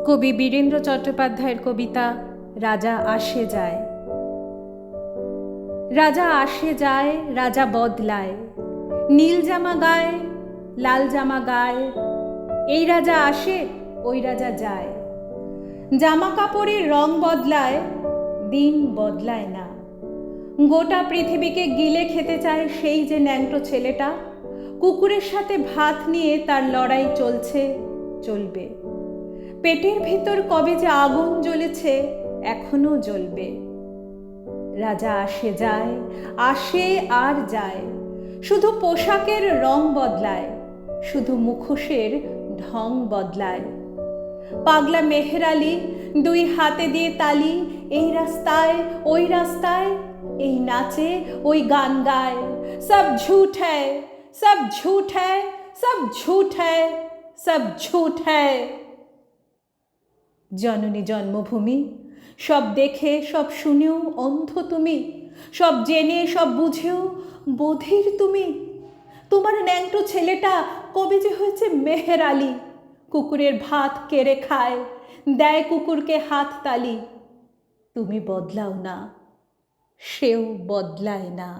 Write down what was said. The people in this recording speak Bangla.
কবি বীরেন্দ্র চট্টোপাধ্যায়ের কবিতা রাজা আসে যায়। রাজা আসে যায়, রাজা বদলায়, নীল জামা গায়ে, লাল জামা গায়ে, এই রাজা আসে, ওই রাজা যায়। জামা কাপড়ের রং বদলায়, দিন বদলায় না। গোটা পৃথিবীকে গিলে খেতে চায় সেই যে ন্যাংটো ছেলেটা, কুকুরের সাথে ভাত নিয়ে তার লড়াই চলছে, চলবে। পেটের ভিতর কবে যে আগুন জ্বলেছে, এখনো জ্বলবে। রাজা আসে যায়, আসে আর যায়, শুধু পোশাকের রং বদলায়, শুধু মুখোশের ঢং বদলায়। পাগলা মেহের আলী দুই হাতে দিয়ে তালি, এই রাস্তায় ওই রাস্তায়, এই নাচে ওই গান গায়। সব ঝুঠ হ্যায়, সব ঝুঠ হ্যায়, সব ঝুঠ হ্যায়, সব ঝুঠ হ্যায়। জননী জন্মভূমি, সব দেখে সব শুনেও অন্ধ তুমি, সব জেনে সব বুঝেও বধির তুমি। তোমার ন্যাংটো ছেলেটা কবে যে হয়েছে মেহের আলী, কুকুরের ভাত কেড়ে খায়, দেয় কুকুরকে হাত তালি। তুমি বদলাও না, সেও বদলায় না।